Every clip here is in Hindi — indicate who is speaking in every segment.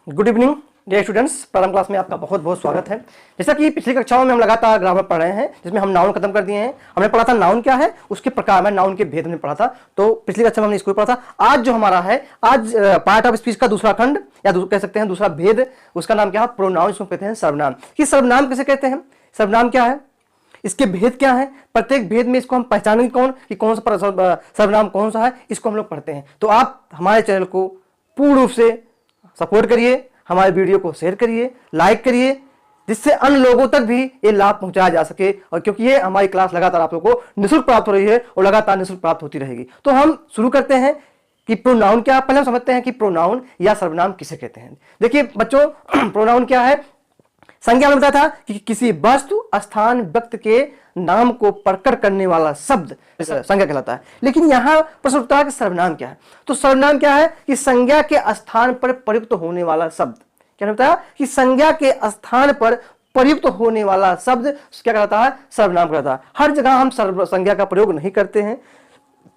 Speaker 1: गुड इवनिंग डियर स्टूडेंट्स, प्रारंभ क्लास में आपका बहुत बहुत स्वागत है। जैसा कि पिछली कक्षाओं में हम लगातार ग्रामर पढ़ रहे हैं, जिसमें हम नाउन खत्म कर दिए हैं। हमने पढ़ा था नाउन क्या है, उसके प्रकार में नाउन के भेद में पढ़ा था। तो पिछली कक्षा में हमने इसको पढ़ा था। आज जो हमारा है, आज पार्ट ऑफ स्पीच का दूसरा खंड या कह सकते हैं दूसरा भेद, उसका नाम क्या है, प्रोनाउन, जिसको कहते हैं सर्वनाम। कि सर्वनाम किसे कहते हैं, सर्वनाम क्या है, इसके भेद क्या है, प्रत्येक भेद में इसको हम पहचानेंगे कौन सा सर्वनाम कौन सा है, इसको हम लोग पढ़ते हैं। तो आप हमारे चैनल को पूर्ण रूप से सपोर्ट करिए, हमारे वीडियो को शेयर करिए, लाइक करिए, जिससे अन्य लोगों तक भी ये लाभ पहुंचाया जा सके। और क्योंकि ये हमारी क्लास लगातार आप लोगों को निःशुल्क प्राप्त हो रही है और लगातार निःशुल्क प्राप्त होती रहेगी। तो हम शुरू करते हैं कि प्रोनाउन क्या, पहले हम समझते हैं कि प्रोनाउन या सर्वनाम किसे कहते हैं। देखिए बच्चों, प्रोनाउन क्या है, संज्ञा में बताया था कि किसी वस्तु, स्थान, व्यक्ति के नाम को प्रकट करने वाला शब्द संज्ञा कहलाता है। लेकिन यहां प्रश्न उठता है कि सर्वनाम क्या है। तो सर्वनाम क्या है कि संज्ञा के स्थान पर प्रयुक्त होने वाला शब्द। क्या कहता है कि संज्ञा के स्थान पर प्रयुक्त होने वाला शब्द क्या कहलाता है, सर्वनाम कहलाता है। हर जगह हम संज्ञा का प्रयोग नहीं करते हैं।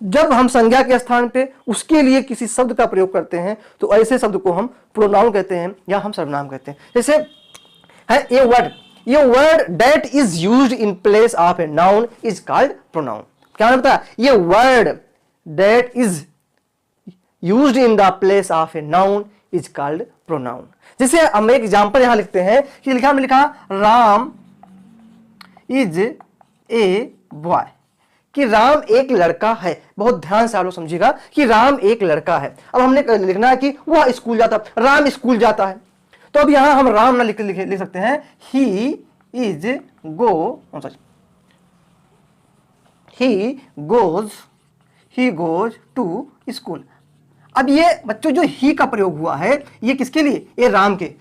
Speaker 1: जब हम संज्ञा के स्थान पे उसके लिए किसी शब्द का प्रयोग करते हैं तो ऐसे शब्द को हम प्रोनाउन कहते हैं या हम सर्वनाम कहते हैं। जैसे है ये word that is used in place of a noun is called pronoun. क्या मतलब है, ये word that is used in the place of a noun is called pronoun. जैसे हम एक एग्जांपल यहां लिखते हैं कि हमने लिखा राम इज ए बॉय, कि राम एक लड़का है। बहुत ध्यान से आप लोग समझिएगा कि राम एक लड़का है। अब हमने लिखना है कि वह स्कूल जाता है, राम स्कूल जाता है। तो अब यहां हम राम ना लिख सकते हैं, ही गोज टू स्कूल। अब ये बच्चों जो ही का प्रयोग हुआ है, ये किसके लिए, ये राम के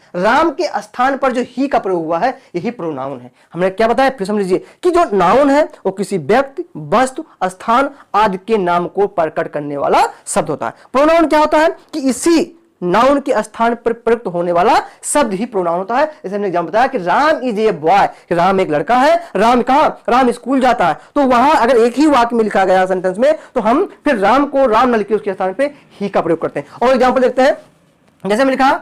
Speaker 1: स्थान पर जो ही का प्रयोग हुआ है, यही प्रोनाउन है। हमने क्या बताया, फिर समझ लीजिए कि जो नाउन है वो किसी व्यक्ति, वस्तु, स्थान आदि के नाम को प्रकट करने वाला शब्द होता है। प्रोनाउन क्या होता है कि इसी नाउन के स्थान पर प्रयुक्त होने वाला शब्द ही प्रोनाउन होता है। जैसे हमने एग्जाम्पल बताया कि Ram is a boy, Ram एक लड़का है। राम कहां, राम स्कूल जाता है। तो वहां अगर एक ही वाक्य में लिखा गया सेंटेंस में, तो हम फिर राम को राम न लिख के उसके स्थान पे ही का प्रयोग करते हैं। और एग्जाम्पल देखते हैं, जैसे हमने लिखा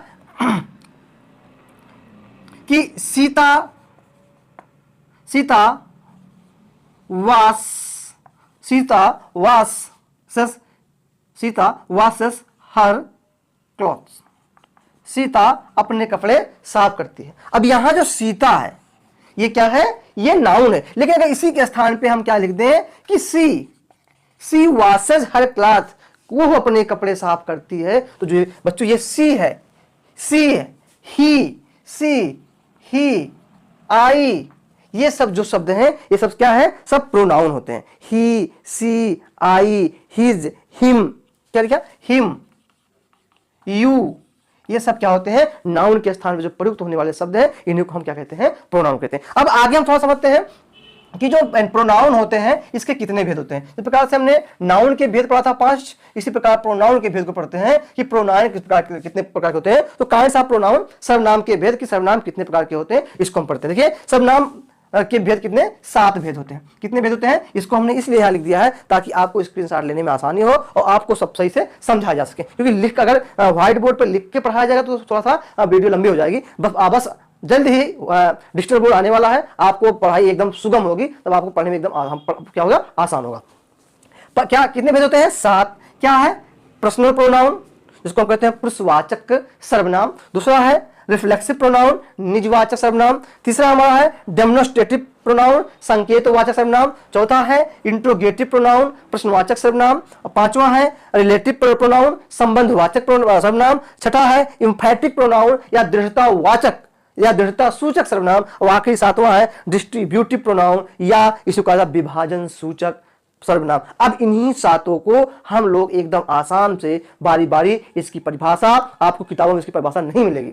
Speaker 1: कि सीता वाशेस हर क्लॉथ्स, सीता अपने कपड़े साफ करती है। अब यहां जो सीता है ये क्या है, ये नाउन है। लेकिन अगर इसी के स्थान पे हम क्या लिख दें कि सी वॉशेस हर क्लॉथ, वो अपने कपड़े साफ करती है। तो जो बच्चों ये सी है, ही, आई, ये सब जो शब्द हैं, ये सब क्या है, सब प्रोनाउन होते हैं। ही, सी, आई, हिज, हिम, क्या लिखा, हिम, यू, ये सब क्या होते हैं, नाउन के स्थान पर जो प्रयुक्त होने वाले शब्द हैं, इन्हीं को हम क्या कहते हैं, प्रोनाउन कहते हैं। अब आगे हम थोड़ा समझते हैं कि जो प्रोनाउन होते हैं इसके कितने भेद होते हैं। इस प्रकार से हमने नाउन के भेद पढ़ा था 5, इसी प्रकार प्रोनाउन के भेद को पढ़ते हैं कि प्रोनाउन कितने प्रकार के होते हैं। तो कौन सा प्रोनाउन, सर्वनाम के भेद कि सर्वनाम कितने प्रकार के होते हैं, इसको हम पढ़ते हैं। देखिए सर्वनाम के भेद कितने, 7 भेद होते हैं। कितने भेद होते हैं, इसको हमने इसलिए यहां लिख दिया है ताकि आपको स्क्रीनशॉट लेने में आसानी हो और आपको सब सही से समझा जा सके। क्योंकि लिख अगर व्हाइट बोर्ड पर लिख के पढ़ाया जाएगा तो थोड़ा सा वीडियो लंबी हो जाएगी। बस जल्द ही डिजिटल बोर्ड आने वाला है, आपको पढ़ाई एकदम सुगम होगी, तब आपको पढ़ने में एकदम क्या होगा, आसान होगा। क्या कितने भेद होते हैं, 7। क्या है, पर्सनल प्रोनाउन, जिसको हम कहते हैं पुरुषवाचक सर्वनाम। दूसरा है रिफ्लेक्सिव प्रोनाउन, निजवाचक सर्वनाम। तीसरा हमारा है डेमोन्स्ट्रेटिव प्रोनाउन, संकेतवाचक सर्वनाम। चौथा है इंट्रोगेटिव प्रोनाउन, प्रश्नवाचक सर्वनाम। पांचवा है रिलेटिव प्रोनाउन, संबंधवाचक सर्वनाम। छठा है इंफैटिक प्रोनाउन या दृढ़तावाचक या दृढ़ता सूचक सर्वनाम। और आखिरी 7वां है डिस्ट्रीब्यूटिव प्रोनाउन या इसे कहा जाता है विभाजन सूचक सर्वनाम। अब इन्हीं 7 को हम लोग एकदम आसान से बारी बारी इसकी परिभाषा, आपको किताबों में इसकी परिभाषा नहीं मिलेगी।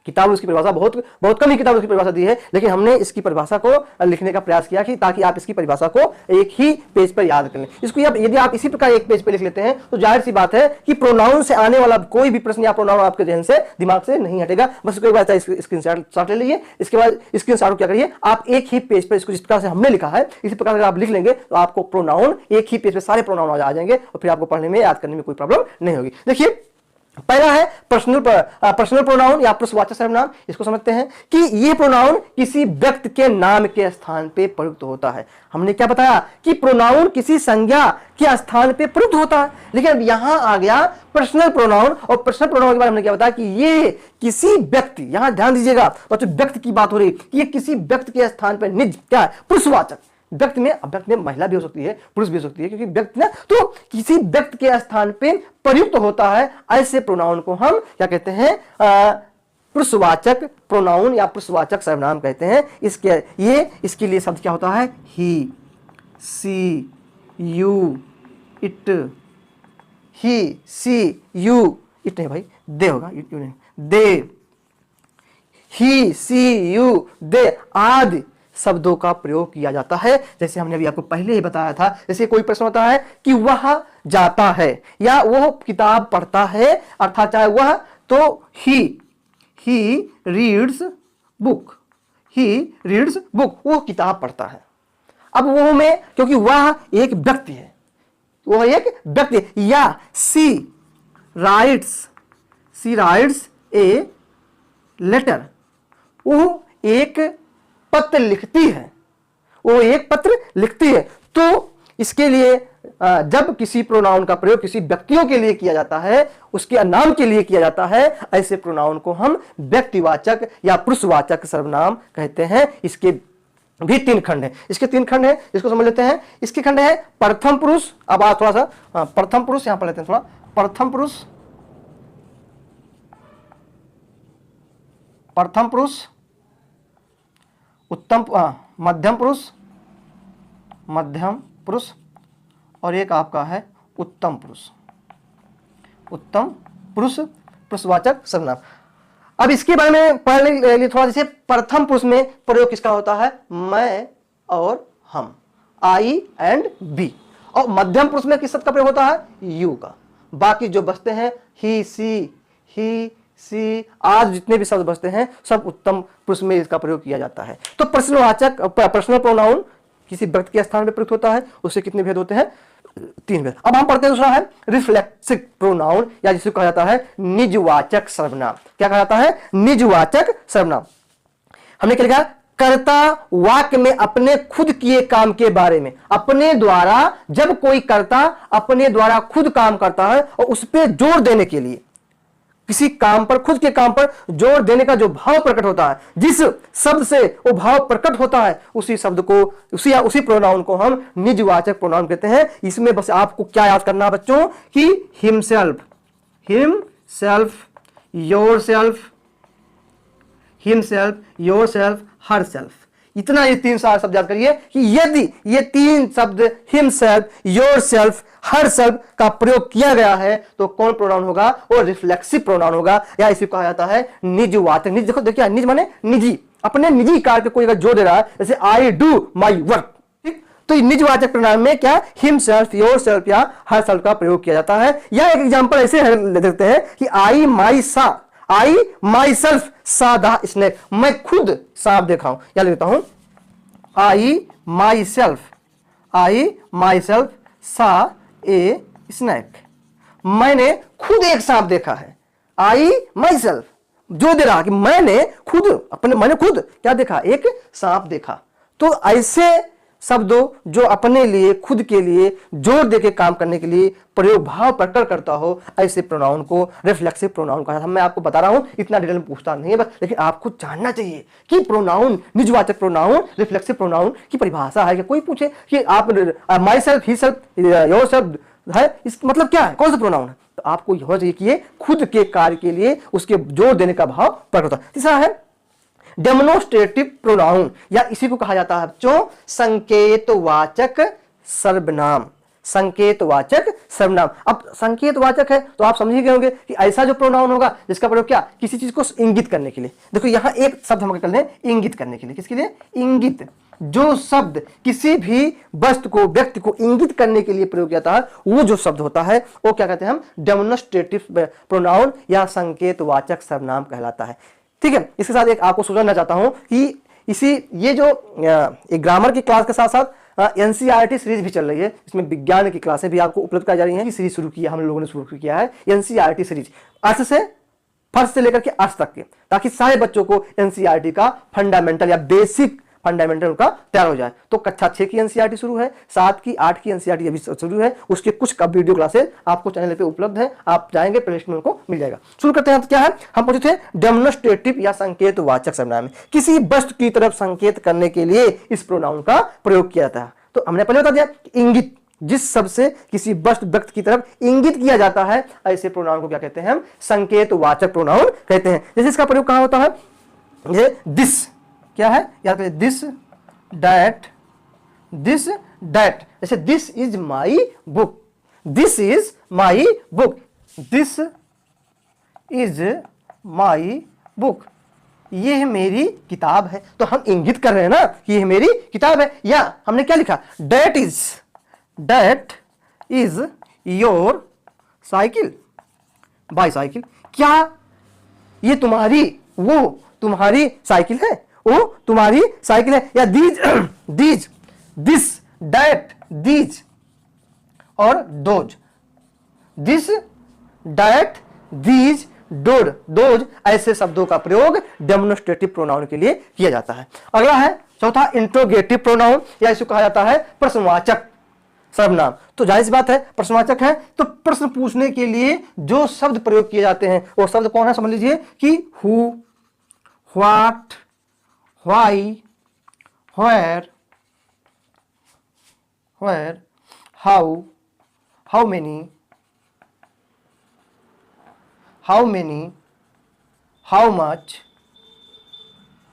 Speaker 1: किताब उसकी परिभाषा बहुत कम ही किताब उसकी परिभाषा दी है, लेकिन हमने इसकी परिभाषा को लिखने का प्रयास किया कि ताकि आप इसकी परिभाषा को एक ही पेज पर याद कर लें। इसको यदि आप इसी प्रकार एक पेज पर लिख लेते हैं तो जाहिर सी बात है कि प्रोनाउन से आने वाला कोई भी प्रश्न या प्रोनाउन आपके जहन से, दिमाग से नहीं हटेगा। बस कोई बात है, स्क्रीनशॉट ले लीजिए। इसके बाद स्क्रीनशॉट को क्या करिए, आप एक ही पेज पर इसको जिस प्रकार से हमने लिखा है इसी प्रकार अगर आप लिख लेंगे तो आपको प्रोनाउन एक ही पेज पर सारे प्रोनाउन आ जाएंगे और फिर आपको पढ़ने में, याद करने में कोई प्रॉब्लम नहीं होगी। देखिए पहला है पर्सनल प्रोनाउन या पुरुषवाचक सर्वनाम। इसको समझते हैं कि ये प्रोनाउन किसी व्यक्ति के नाम के स्थान पे प्रयुक्त होता है। हमने क्या बताया कि प्रोनाउन किसी संज्ञा के स्थान पे प्रयुक्त होता है, लेकिन अब यहां आ गया पर्सनल प्रोनाउन। और पर्सनल प्रोनाउन के बारे में हमने क्या बताया कि ये किसी व्यक्ति, यहां ध्यान दीजिएगा, और जो व्यक्ति की बात हो रही है, ये किसी व्यक्ति के स्थान पर निज क्या है, पुरुषवाचक। व्यक्ति में महिला भी हो सकती है, पुरुष भी हो सकती है, क्योंकि व्यक्ति ना तो किसी व्यक्ति के स्थान पे प्रयुक्त होता है। ऐसे प्रोनाउन को हम क्या कहते हैं, पुरुषवाचक प्रोनाउन या पुरुषवाचक सर्वनाम कहते हैं। इसके लिए शब्द क्या होता है, he, see, you, it. He, see, you, it नहीं भाई, दे होगा, इट नहीं, दे, ही, सी, यू, दे आदि शब्दों का प्रयोग किया जाता है। जैसे हमने अभी आपको पहले ही बताया था, जैसे कोई प्रश्न होता है कि वह जाता है या वह किताब पढ़ता है, अर्थात चाहे वह तो he reads book, he reads book, वो किताब पढ़ता है। अब वो में क्योंकि वह एक व्यक्ति है, वह एक व्यक्ति। या सी राइट्स ए लेटर, वो एक पत्र लिखती है, वो एक पत्र लिखती है। तो इसके लिए जब किसी प्रोनाउन का प्रयोग किसी व्यक्तियों के लिए किया जाता है, उसके नाम के लिए किया जाता है, ऐसे प्रोनाउन को हम व्यक्तिवाचक या पुरुषवाचक सर्वनाम कहते हैं। इसके भी तीन खंड हैं, इसको समझ लेते हैं। इसके खंड है प्रथम पुरुष। अब आप थोड़ा सा प्रथम पुरुष यहां पर लेते हैं, थोड़ा प्रथम पुरुष, मध्यम पुरुष, और एक आपका है उत्तम पुरुष, पुरुषवाचक सर्वनाम। अब इसके बारे में पढ़ने लिए थोड़ा, जैसे प्रथम पुरुष में प्रयोग किसका होता है, मैं और हम, आई एंड बी। और मध्यम पुरुष में किस शब्द का प्रयोग होता है, यू का। बाकी जो बचते हैं ही, सी आज जितने भी शब्द बचते हैं सब उत्तम पुरुष में इसका प्रयोग किया जाता है। तो पर्सनल प्रोनाउन किसी व्यक्ति के स्थान पर प्रयुक्त होता है। उससे कितने भेद होते हैं, तीन भेद। अब हम पढ़ते हैं दूसरा है रिफ्लेक्सिव प्रोनाउन, या जिसे कहा जाता है निजवाचक सर्वनाम। क्या कहा जाता है, निजवाचक सर्वनाम। हमने क्या लिखा, कर्ता वाक्य में अपने खुद किए काम के बारे में, अपने द्वारा, जब कोई कर्ता अपने द्वारा खुद काम करता है और उस पर जोर देने के लिए, किसी काम पर, खुद के काम पर जोर देने का जो भाव प्रकट होता है, जिस शब्द से वो भाव प्रकट होता है, उसी शब्द को, उसी प्रोनाउन को हम निजवाचक प्रोनाउन कहते हैं। इसमें बस आपको क्या याद करना है बच्चों कि हिमसेल्फ, योरसेल्फ, हरसेल्फ, इतना ये तीन सारे शब्द याद करिए कि यदि ये तीन शब्द हिमसेल्फ, योरसेल्फ, हरसेल्फ का प्रयोग किया गया है तो कौन प्रोनाउन होगा, वो रिफ्लेक्सिव प्रोनाउन होगा, या इसे कहा जाता है निजवाचक। निज देखो, देखिए निज माने निजी, अपने निजी कार्य पे कोई अगर जोर दे रहा है, जैसे आई डू माई वर्क, ठीक, तो निजवाचक प्रोनाउन में क्या हिमसेल्फ, योरसेल्फ या हरसेल्फ का प्रयोग किया जाता है। या एक एग्जांपल ऐसे ले देखते हैं कि आई माई सेल्फ सा द स्नेक, मैं खुद सांप देखा हूं। या लेता हूं आई माई सेल्फ सा ए स्नेक, मैंने खुद एक सांप देखा है। आई माई सेल्फ जो दे रहा कि मैंने खुद क्या देखा, एक सांप देखा। तो ऐसे शब्दों जो अपने लिए, खुद के लिए जोर देके काम करने के लिए प्रयोग भाव प्रकट करता हो, ऐसे प्रोनाउन को रिफ्लेक्सिव प्रोनाउन कहा। मैं आपको बता रहा हूं, इतना डिटेल में पूछता नहीं है बस, लेकिन आपको जानना चाहिए कि प्रोनाउन, निजवाचक प्रोनाउन, रिफ्लेक्सिव प्रोनाउन की परिभाषा है। कि कोई पूछे कि आप my self, he self, your self है, इसका मतलब क्या है, कौन सा प्रोनाउन है, तो आपको यह होना चाहिए कि ये खुद के कार्य के लिए उसके जोर देने का भाव प्रकट होता है। तीसरा है डेमोन्स्ट्रेटिव प्रोनाउन, या इसी को कहा जाता है बच्चों संकेतवाचक सर्वनाम। अब संकेतवाचक है तो आप समझ ही गए होंगे कि ऐसा जो प्रोनाउन होगा जिसका प्रयोग क्या, किसी चीज को इंगित करने के लिए। देखो यहां एक शब्द हम कर लें, इंगित करने के लिए। किसके लिए, इंगित। जो शब्द किसी भी वस्तु को, व्यक्ति को इंगित करने के लिए प्रयोग किया जाता है, वो जो शब्द होता है वो क्या कहते हैं हम, डेमोन्स्ट्रेटिव प्रोनाउन या संकेतवाचक सर्वनाम कहलाता है। ठीक है, इसके साथ एक आपको सुझाना चाहता हूं कि ये जो ग्रामर की क्लास के साथ साथ एनसीईआरटी सीरीज भी चल रही है, इसमें विज्ञान की क्लासें भी आपको उपलब्ध कराई जा रही हैं। सीरीज शुरू की है हम लोगों ने, शुरू किया है एनसीईआरटी सीरीज, अर्थ से फर्स्ट से लेकर के अर्थ तक के, ताकि सारे बच्चों को एनसीईआरटी का फंडामेंटल या बेसिक फंडामेंटल उनका तैयार हो जाए। तो कक्षा 6 की एनसीईआरटी शुरू है, 7 की 8 की एनसीईआरटी अभी शुरू है, उसके कुछ वीडियो क्लासेस आपको चैनल पे उपलब्ध है, आप जाएंगे प्लेलिस्ट में उनको मिल जाएगा। शुरू करते हैं। तो क्या है, हम पहुंचे थे डेमोन्स्ट्रेटिव या संकेतवाचक सर्वनाम में किसी वस्तु की तरफ संकेत करने के लिए इस प्रोनाउन का प्रयोग किया जाता है। तो हमने पहले बता दिया इंगित, जिस शब्द से किसी वस्तु व्यक्ति की तरफ इंगित किया जाता है, ऐसे प्रोनाउन को क्या कहते हैं, हम संकेतवाचक प्रोनाउन कहते हैं। जैसे इसका प्रयोग कहां होता है, जैसे दिस क्या है, याद करिए, दिस दैट, दिस दैट। जैसे this is my book, this is my book, this is my book, ये मेरी किताब है। तो हम इंगित कर रहे हैं ना कि ये मेरी किताब है। या हमने क्या लिखा, that is your cycle, bicycle. क्या ये तुम्हारी, वो तुम्हारी साइकिल है, वो तुम्हारी साइकिल है। या दीज, दिस, दैट, दीज और those, this, that, these, those, ऐसे शब्दों का प्रयोग डेमोन्स्ट्रेटिव प्रोनाउन के लिए किया जाता है। अगला है चौथा इंट्रोगेटिव प्रोनाउन, या इसे कहा जाता है प्रश्नवाचक सर्वनाम। तो जाहिर सी बात है, प्रश्नवाचक है तो प्रश्न पूछने के लिए जो शब्द प्रयोग किए जाते हैं वो शब्द कौन है, समझ लीजिए कि who, what, why, where, how, how many, how much.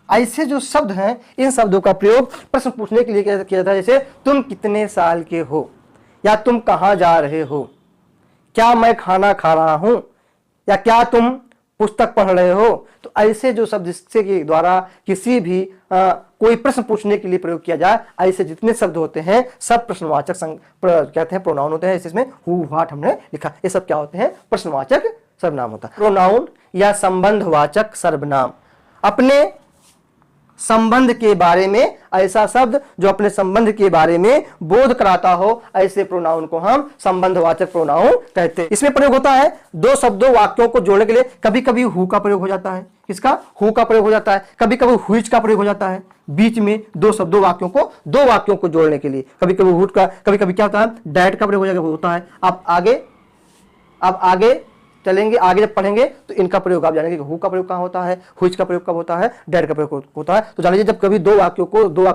Speaker 1: ऐसे जो शब्द हैं, इन शब्दों का प्रयोग प्रश्न पूछने के लिए किया जाता है। जैसे तुम कितने साल के हो, या तुम कहां जा रहे हो, क्या मैं खाना खा रहा हूं, या क्या तुम पुस्तक पढ़ रहे हो। तो ऐसे जो शब्द जिससे के द्वारा किसी भी कोई प्रश्न पूछने के लिए प्रयोग किया जाए, ऐसे जितने शब्द होते हैं सब प्रश्नवाचक कहते हैं, प्रोनाउन होते हैं। इसमें हु, व्हाट हमने लिखा, ये सब क्या होते हैं, प्रश्नवाचक सर्वनाम होता है। प्रोनाउन या संबंधवाचक सर्वनाम, अपने संबंध के बारे में, ऐसा शब्द जो अपने संबंध के बारे में बोध कराता हो, ऐसे प्रोनाउन को हम संबंधवाचक प्रोनाउन कहते हैं। इसमें प्रयोग होता है दो शब्दों वाक्यों को जोड़ने के लिए। कभी कभी हु का प्रयोग हो जाता है, किसका, हु का प्रयोग हो जाता है। कभी कभी हुइच का प्रयोग हो जाता है, बीच में दो शब्दों वाक्यों को जोड़ने के लिए। कभी कभी हुड का, कभी कभी क्या होता है, डैट का प्रयोग होता है। अब आगे चलेंगे, आगे जब पढ़ेंगे तो इनका प्रयोग आप जानेंगे कि हु का प्रयोग कहाँ होता है, हुइच का प्रयोग कब होता है, डैट का प्रयोग होता है। तो जान लीजिए, जब कभी दो वाक्यों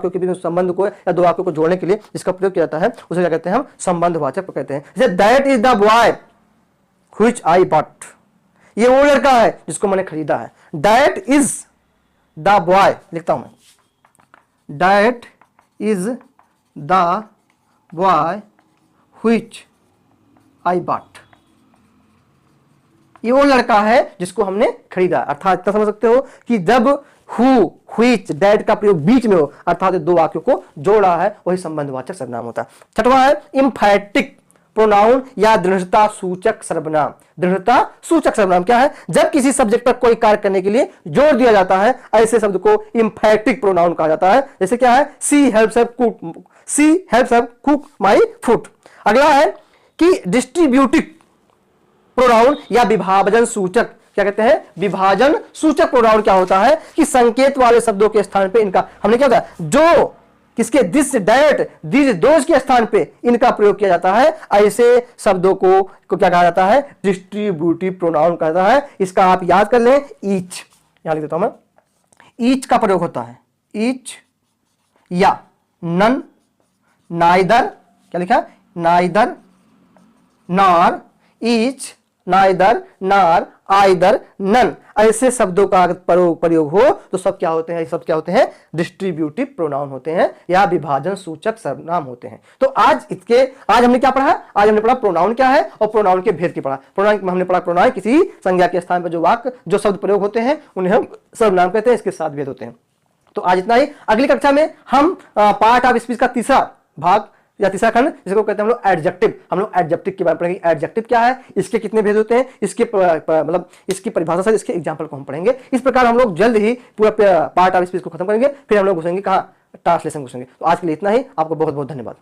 Speaker 1: के बीच संबंध को या दो वाक्यों को जोड़ने के लिए इसका प्रयोग किया जाता है, उसे क्या कहते हैं, हम संबंधवाचक कहते हैं। जैसे that is the boy which I bought, ये वो लड़का है जिसको मैंने खरीदा है। दैट इज द बॉय, लिखता हूं मैं, that is the boy which I bought, ये वो लड़का है जिसको हमने खरीदा। अर्थात इतना समझ सकते हो कि जब हु, व्हिच, दैट का प्रयोग बीच में हो, अर्थात दो वाक्यों को जोड़ रहा है, वही संबंधवाचक सर्वनाम होता है। छठवां है एम्फैटिक प्रोनाउन या दृढ़ता सूचक सर्वनाम। दृढ़ता सूचक सर्वनाम क्या है, जब किसी सब्जेक्ट पर कोई कार्य करने के लिए जोर दिया जाता है, ऐसे शब्द को एम्फैटिक प्रोनाउन कहा जाता है। जैसे क्या है, she helps us cook my food. अगला है कि डिस्ट्रीब्यूटिव प्रोनाउन या विभाजन सूचक, क्या कहते हैं, विभाजन सूचक प्रोनाउन क्या होता है कि संकेत वाले शब्दों के स्थान पे इनका, हमने क्या होता है, जो किसके, दिस, दैट, दिस, दोज के स्थान पे इनका प्रयोग किया जाता है, ऐसे शब्दों को क्या कहा जाता है, डिस्ट्रीब्यूटिव प्रोनाउन कहा जाता है। इसका आप याद कर लें, ईच, यहां लिख देता हूं मैं, ईच का प्रयोग होता है, ईच या नन, नाइदर, क्या लिखा, नाइदर, नॉर, ईच, नाइदर, नार, आइदर, नन, ऐसे शब्दों का प्रयोग हो तो सब क्या होते हैं, सब क्या होते हैं, डिस्ट्रीब्यूटिव प्रोनाउन होते हैं या विभाजन सूचक सर्वनाम होते हैं। तो आज हमने क्या पढ़ा, आज हमने पढ़ा प्रोनाउन क्या है और प्रोनाउन के भेद की पढ़ा। प्रोनाउन हमने पढ़ा, प्रोनाउन किसी संज्ञा के स्थान पर जो शब्द प्रयोग होते हैं उन्हें हम सर्वनाम कहते हैं, इसके 7 भेद होते हैं। तो आज इतना ही। अगली कक्षा में हम पार्ट ऑफ स्पीच का तीसरा भाग या तीसरा खंड जिसको कहते हैं हम लोग एडजेक्टिव, हम लोग एडजेक्टिव के बारे में पढ़ेंगे। एडजेक्टिव क्या है, इसके कितने भेद होते हैं, इसके मतलब इसकी परिभाषा से इसके एग्जाम्पल को हम पढ़ेंगे। इस प्रकार हम लोग जल्द ही पूरा पार्ट ऑफ स्पीच को खत्म करेंगे, फिर हम लोग घुसेंगे कहाँ, ट्रांसलेशन घुसेंगे। तो आज के लिए इतना ही, आपको बहुत बहुत धन्यवाद।